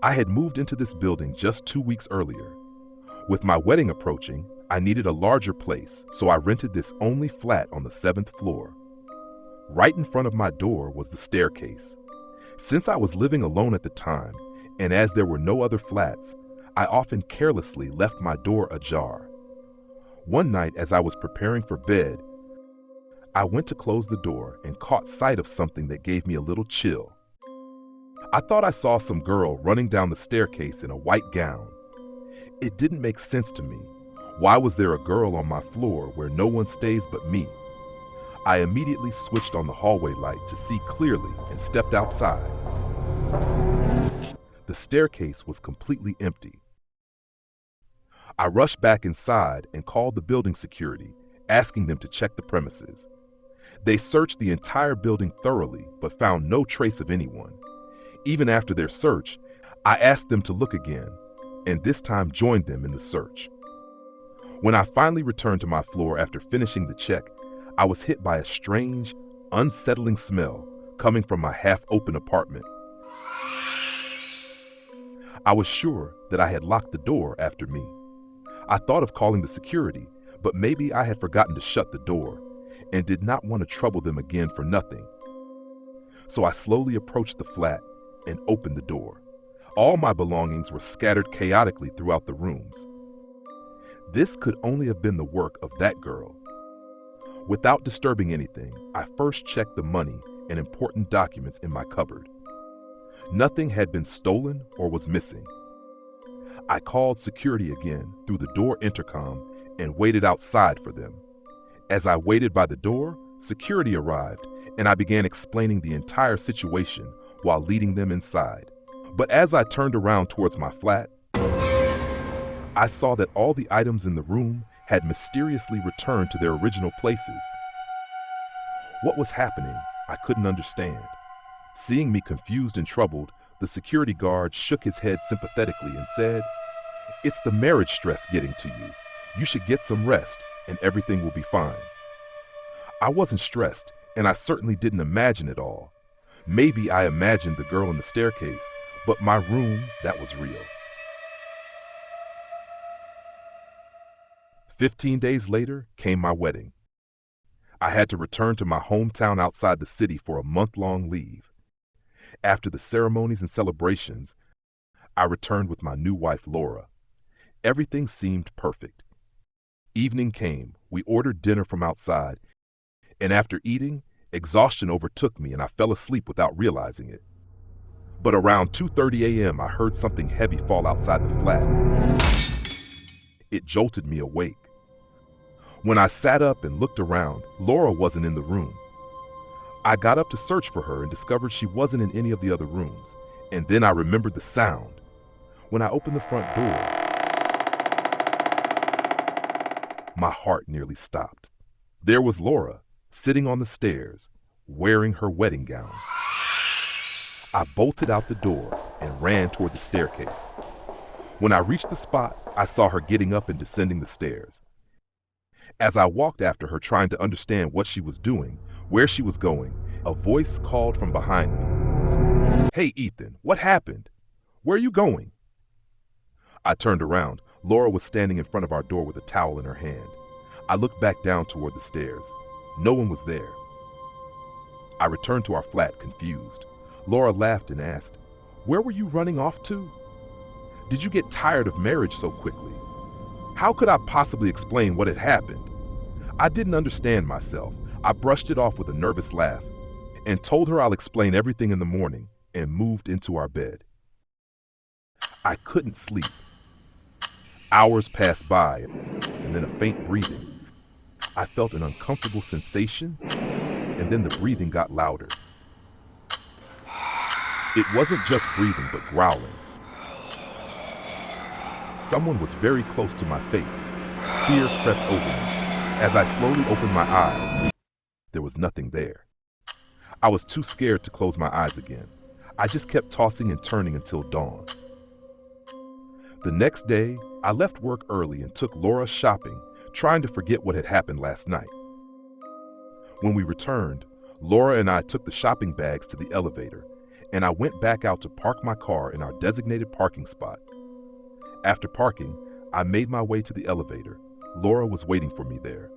I had moved into this building just 2 weeks earlier. With my wedding approaching, I needed a larger place, so I rented this only flat on the 7th floor. Right in front of my door was the staircase. Since I was living alone at the time, and as there were no other flats, I often carelessly left my door ajar. One night, as I was preparing for bed, I went to close the door and caught sight of something that gave me a little chill. I thought I saw some girl running down the staircase in a white gown. It didn't make sense to me. Why was there a girl on my floor where no one stays but me? I immediately switched on the hallway light to see clearly and stepped outside. The staircase was completely empty. I rushed back inside and called the building security, asking them to check the premises. They searched the entire building thoroughly but found no trace of anyone. Even after their search, I asked them to look again, and this time joined them in the search. When I finally returned to my floor after finishing the check, I was hit by a strange, unsettling smell coming from my half-open apartment. I was sure that I had locked the door after me. I thought of calling the security, but maybe I had forgotten to shut the door and did not want to trouble them again for nothing. So I slowly approached the flat and opened the door. All my belongings were scattered chaotically throughout the rooms. This could only have been the work of that girl. Without disturbing anything, I first checked the money and important documents in my cupboard. Nothing had been stolen or was missing. I called security again through the door intercom and waited outside for them. As I waited by the door, security arrived, and I began explaining the entire situation while leading them inside. But as I turned around towards my flat, I saw that all the items in the room had mysteriously returned to their original places. What was happening, I couldn't understand. Seeing me confused and troubled, the security guard shook his head sympathetically and said, "It's the marriage stress getting to you. You should get some rest and everything will be fine." I wasn't stressed, and I certainly didn't imagine it all. Maybe I imagined the girl in the staircase, but my room, that was real. 15 days later came my wedding. I had to return to my hometown outside the city for a month-long leave. After the ceremonies and celebrations, I returned with my new wife, Laura. Everything seemed perfect. Evening came, we ordered dinner from outside, and after eating, exhaustion overtook me and I fell asleep without realizing it. But around 2:30 a.m., I heard something heavy fall outside the flat. It jolted me awake. When I sat up and looked around, Laura wasn't in the room. I got up to search for her and discovered she wasn't in any of the other rooms. And then I remembered the sound. When I opened the front door, my heart nearly stopped. There was Laura, sitting on the stairs, wearing her wedding gown. I bolted out the door and ran toward the staircase. When I reached the spot, I saw her getting up and descending the stairs. As I walked after her trying to understand what she was doing, where she was going, a voice called from behind me. "Hey, Ethan, what happened? Where are you going?" I turned around. Laura was standing in front of our door with a towel in her hand. I looked back down toward the stairs. No one was there. I returned to our flat, confused. Laura laughed and asked, "Where were you running off to? Did you get tired of marriage so quickly?" How could I possibly explain what had happened? I didn't understand myself. I brushed it off with a nervous laugh and told her I'll explain everything in the morning and moved into our bed. I couldn't sleep. Hours passed by and then a faint breathing. I felt an uncomfortable sensation and then the breathing got louder. It wasn't just breathing but growling. Someone was very close to my face. Fear crept over me. As I slowly opened my eyes, there was nothing there. I was too scared to close my eyes again. I just kept tossing and turning until dawn. The next day, I left work early and took Laura shopping, trying to forget what had happened last night. When we returned, Laura and I took the shopping bags to the elevator, and I went back out to park my car in our designated parking spot. After parking, I made my way to the elevator. Laura was waiting for me there.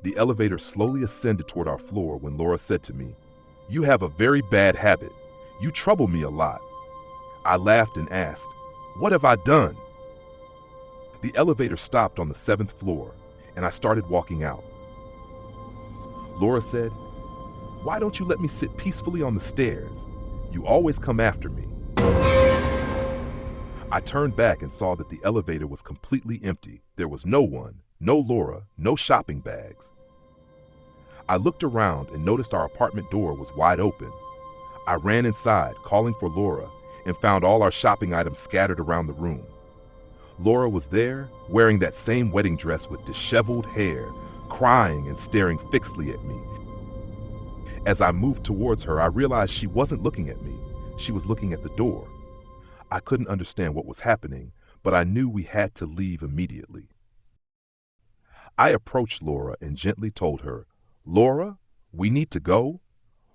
The elevator slowly ascended toward our floor when Laura said to me, "You have a very bad habit. You trouble me a lot." I laughed and asked, "What have I done?" The elevator stopped on the 7th floor, and I started walking out. Laura said, "Why don't you let me sit peacefully on the stairs? You always come after me." I turned back and saw that the elevator was completely empty. There was no one, no Laura, no shopping bags. I looked around and noticed our apartment door was wide open. I ran inside, calling for Laura, and found all our shopping items scattered around the room. Laura was there, wearing that same wedding dress with disheveled hair, crying and staring fixedly at me. As I moved towards her, I realized she wasn't looking at me. She was looking at the door. I couldn't understand what was happening, but I knew we had to leave immediately. I approached Laura and gently told her, "Laura, we need to go.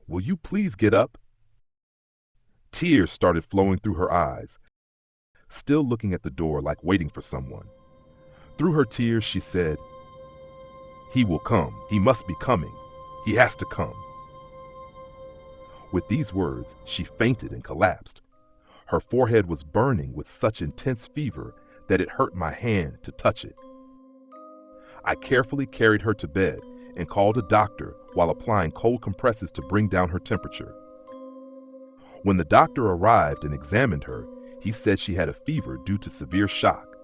Will you please get up?" Tears started flowing through her eyes, still looking at the door like waiting for someone. Through her tears, she said, "He will come. He must be coming. He has to come." With these words, she fainted and collapsed. Her forehead was burning with such intense fever that it hurt my hand to touch it. I carefully carried her to bed and called a doctor while applying cold compresses to bring down her temperature. When the doctor arrived and examined her, he said she had a fever due to severe shock.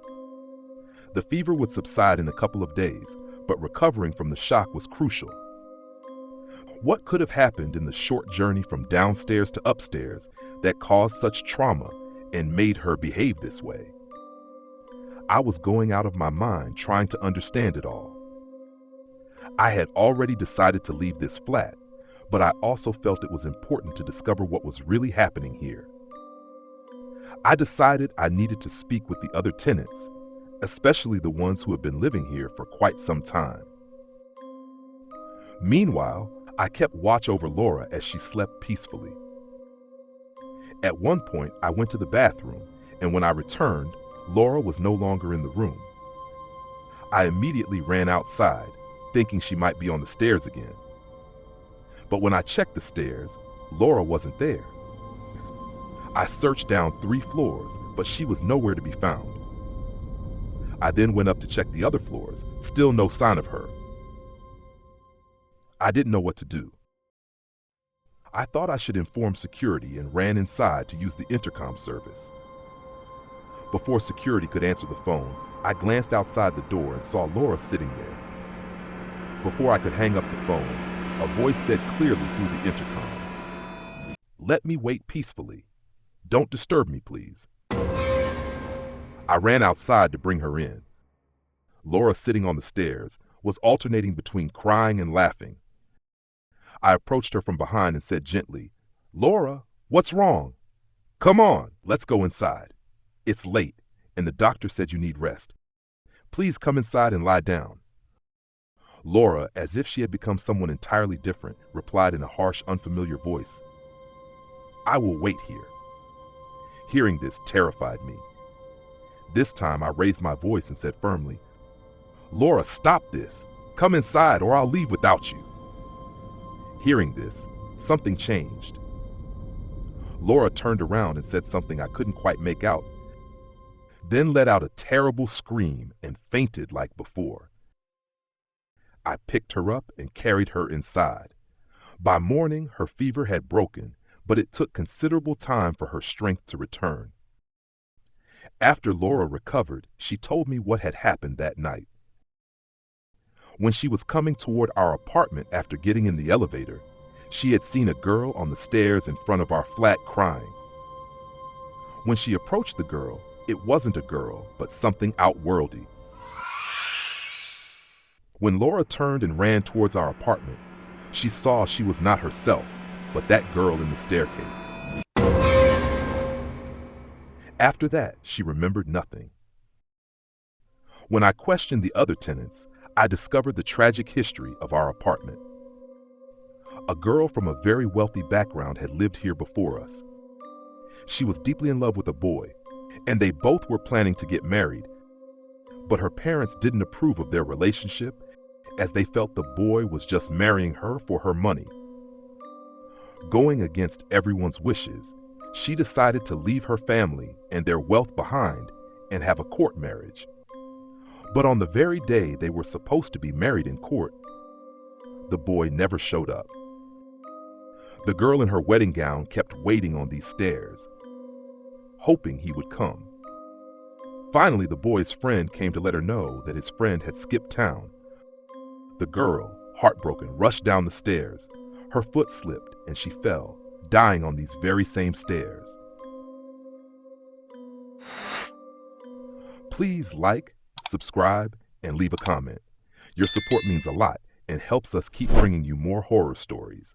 The fever would subside in a couple of days, but recovering from the shock was crucial. What could have happened in the short journey from downstairs to upstairs that caused such trauma and made her behave this way? I was going out of my mind trying to understand it all. I had already decided to leave this flat, but I also felt it was important to discover what was really happening here. I decided I needed to speak with the other tenants, especially the ones who had been living here for quite some time. Meanwhile, I kept watch over Laura as she slept peacefully. At one point, I went to the bathroom, and when I returned, Laura was no longer in the room. I immediately ran outside, thinking she might be on the stairs again. But when I checked the stairs, Laura wasn't there. I searched down 3 floors, but she was nowhere to be found. I then went up to check the other floors, still no sign of her. I didn't know what to do. I thought I should inform security and ran inside to use the intercom service. Before security could answer the phone, I glanced outside the door and saw Laura sitting there. Before I could hang up the phone, a voice said clearly through the intercom, "Let me wait peacefully. Don't disturb me, please." I ran outside to bring her in. Laura, sitting on the stairs, was alternating between crying and laughing. I approached her from behind and said gently, "Laura, what's wrong? Come on, let's go inside. It's late, and the doctor said you need rest. Please come inside and lie down." Laura, as if she had become someone entirely different, replied in a harsh, unfamiliar voice, "I will wait here." Hearing this terrified me. This time I raised my voice and said firmly, "Laura, stop this. Come inside or I'll leave without you." Hearing this, something changed. Laura turned around and said something I couldn't quite make out, then let out a terrible scream and fainted like before. I picked her up and carried her inside. By morning, her fever had broken, but it took considerable time for her strength to return. After Laura recovered, she told me what had happened that night. When she was coming toward our apartment after getting in the elevator, she had seen a girl on the stairs in front of our flat crying. When she approached the girl, it wasn't a girl, but something outworldly. When Laura turned and ran towards our apartment, she saw she was not herself, but that girl in the staircase. After that, she remembered nothing. When I questioned the other tenants, I discovered the tragic history of our apartment. A girl from a very wealthy background had lived here before us. She was deeply in love with a boy, and they both were planning to get married, but her parents didn't approve of their relationship as they felt the boy was just marrying her for her money. Going against everyone's wishes, she decided to leave her family and their wealth behind and have a court marriage. But on the very day they were supposed to be married in court, the boy never showed up. The girl in her wedding gown kept waiting on these stairs, hoping he would come. Finally, the boy's friend came to let her know that his friend had skipped town. The girl, heartbroken, rushed down the stairs. Her foot slipped and she fell, dying on these very same stairs. Please like, subscribe, and leave a comment. Your support means a lot and helps us keep bringing you more horror stories.